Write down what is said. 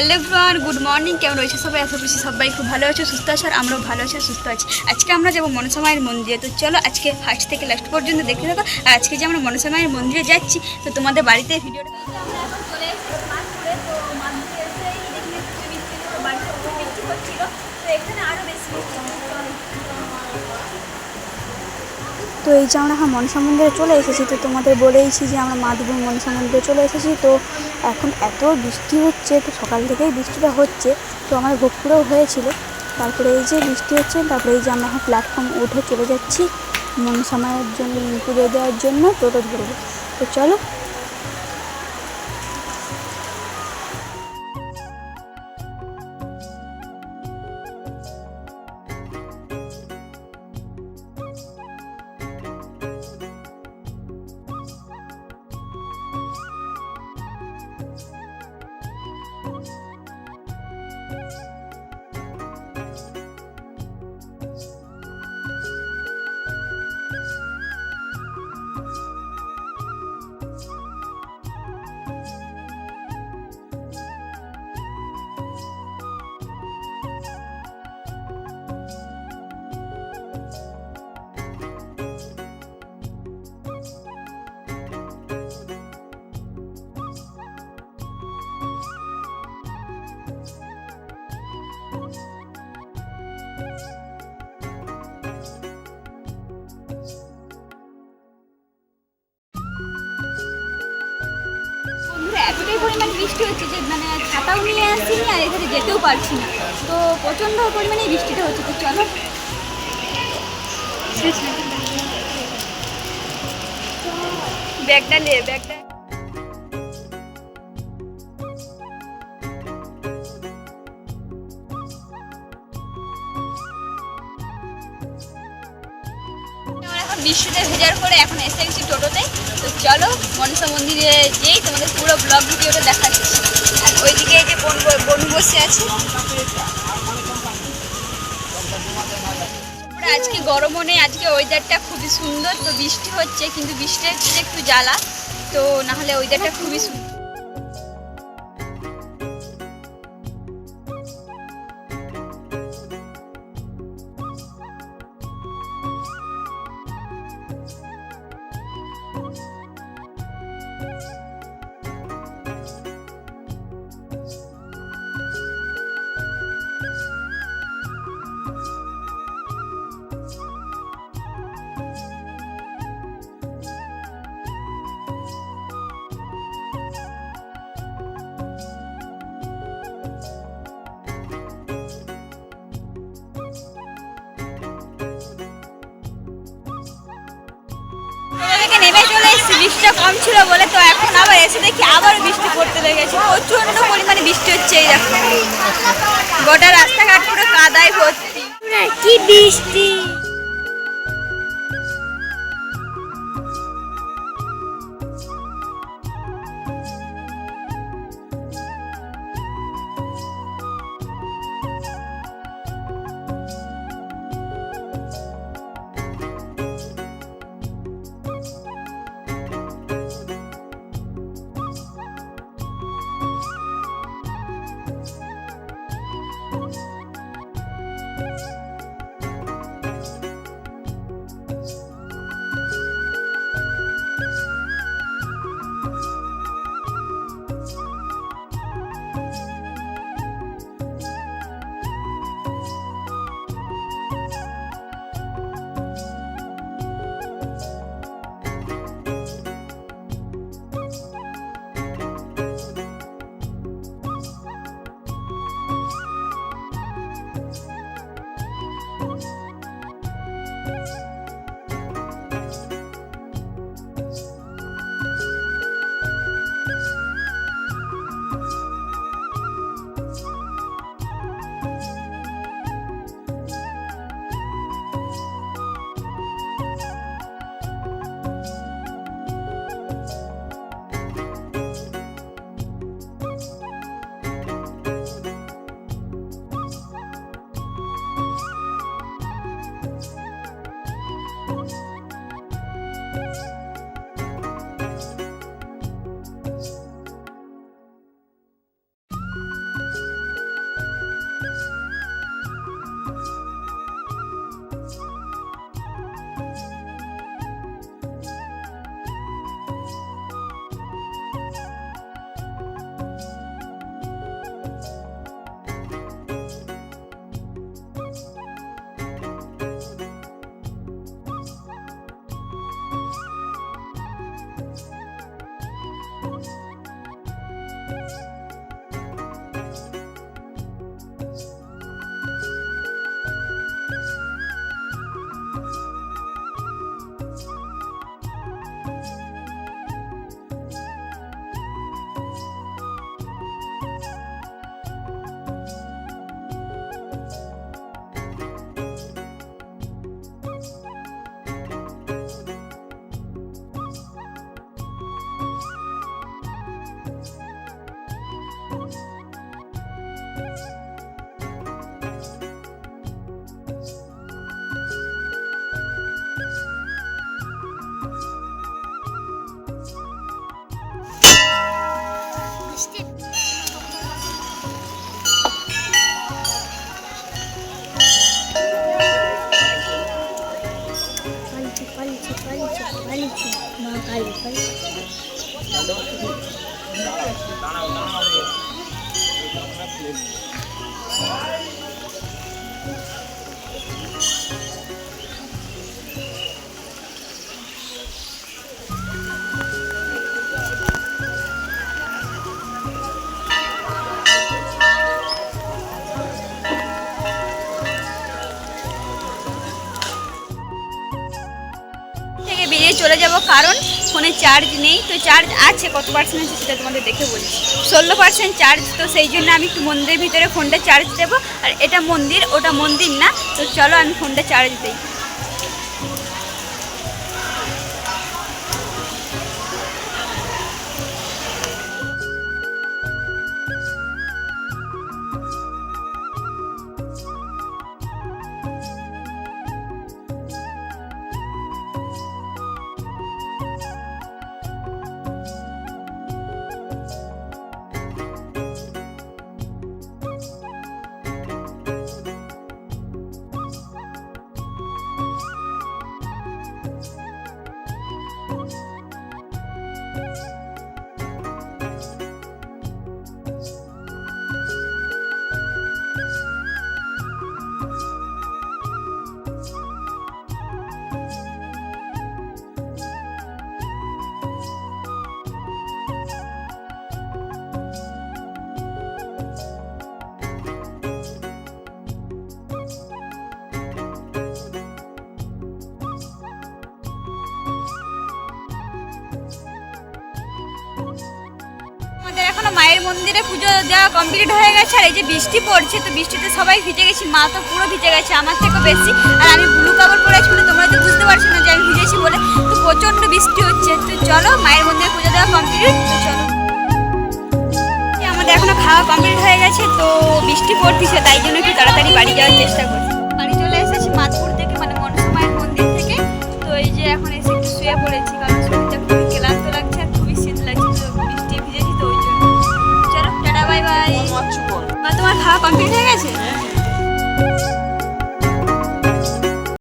Hello everyone, good morning. কেমন রয়েছে সবাই? আশা করছি সবাই খুব ভালো আছে, সুস্থ আছে, আর আমরাও ভালো আছি, সুস্থ আছি। আজকে আমরা যাবো মনসা মায়ের মন্দিরে। তো চলো আজকে ফার্স্ট থেকে লাস্ট পর্যন্ত দেখতে থাকো। আর আজকে যে আমরা মনসা মায়ের মন্দিরে যাচ্ছি, তো তোমাদের বাড়িতে ভিডিওটা তো এই যে আমরা মনসা মন্দিরে চলে এসেছি। তো তোমাদের বলেইছি যে আমরা মাধবপুর মনসা মন্দিরে চলে এসেছি। তো এখন এত বৃষ্টি হচ্ছে, তো সকাল থেকেই বৃষ্টিটা হচ্ছে। তো আমার ভোগপুরেও হয়েছিল, তারপরে এই যে বৃষ্টি হচ্ছে, তারপরে এই যে আমরা এখন প্ল্যাটফর্ম উঠে চলে যাচ্ছি মনসা মায়ের জন্য পুজো দেওয়ার জন্য টোটো ধরবো। তো চলো। এতটাই পরিমাণে বৃষ্টি হচ্ছে যে মানে ছাতাও নিয়ে আসছিনি, আর এখানে যেতেও পারছি না। তো প্রচণ্ড পরিমাণে বৃষ্টিটা হচ্ছে। তো চলো ব্যাগটা নে, ব্যাগটা বৃষ্টিতে ভেজার করে এখন এসে গেছি টোটোতে। তো চলো মনসা মন্দিরে যেই তোমাদের পুরো ব্লগ ভিডিওটা দেখাচ্ছি। আর ওইদিকে যে বনু বসে আছে। আজকে গরমও নেই, আজকে ওয়েদারটা খুবই সুন্দর। তো বৃষ্টি হচ্ছে, কিন্তু বৃষ্টি হচ্ছে যে একটু জ্বালা, তো নাহলে ওয়েদারটা খুবই সুন্দর। নেমে চলে এসেছি, বৃষ্টিটা কম ছিল বলে। তো এখন আবার এসে দেখি আবার বৃষ্টি পড়তে লেগেছে, প্রচন্ড পরিমাণে বৃষ্টি হচ্ছে। এই দেখো গোটা রাস্তাঘাট পুরো কাদায় ভর্তি। কি বৃষ্টি! বেরিয়ে চলে যাব, কারণ ফোনে চার্জ নেই। তো চার্জ আছে, কত পার্সেন্ট আছে সেটা তোমাদের দেখে বলছি। 16% চার্জ। তো সেই জন্য আমি একটু মন্দিরের ভিতরে ফোনটা চার্জ দেবো। আর এটা মন্দির, ওটা মন্দির না। তো চলো আমি ফোনটা চার্জ দিই। এখনো মায়ের মন্দিরে পুজো দেওয়া কমপ্লিট হয়ে গেছে। আর এই যে বৃষ্টি পড়ছে, তো বৃষ্টিতে সবাই ভিজে গেছি, মা তো পুরো ভিজে গেছে, আমার থেকেও বেশি। আর আমি ব্লু কাপড় পরেছি বলে তোমরা তো বুঝতে পারছো না যে আমি ভিজেছি বলে। তো প্রচণ্ড বৃষ্টি হচ্ছে। তো চলো মায়ের মন্দিরে পুজো দেওয়া কমপ্লিট। তো চলো, আমাদের এখনো খাওয়া কমপ্লিট হয়ে গেছে। তো বৃষ্টি পড়তেছে, তাই জন্য একটু তাড়াতাড়ি বাড়ি যাওয়ার চেষ্টা করছি। বাড়ি চলে এসেছি মাদপুর থেকে, মানে মনসা মায়ের মন্দির থেকে। তো এই যে এখন এসে একটু শুয়ে পড়েছি, কারণ শরীরটা খুবই ক্লান্ত লাগছে আর খুবই শীত লাগছে। তো বৃষ্টি ভিজেছি, তো ওই জন্য। চলো টাটা, বাই বাই। তোমার খাওয়া কমপ্লিট হয়ে গেছে?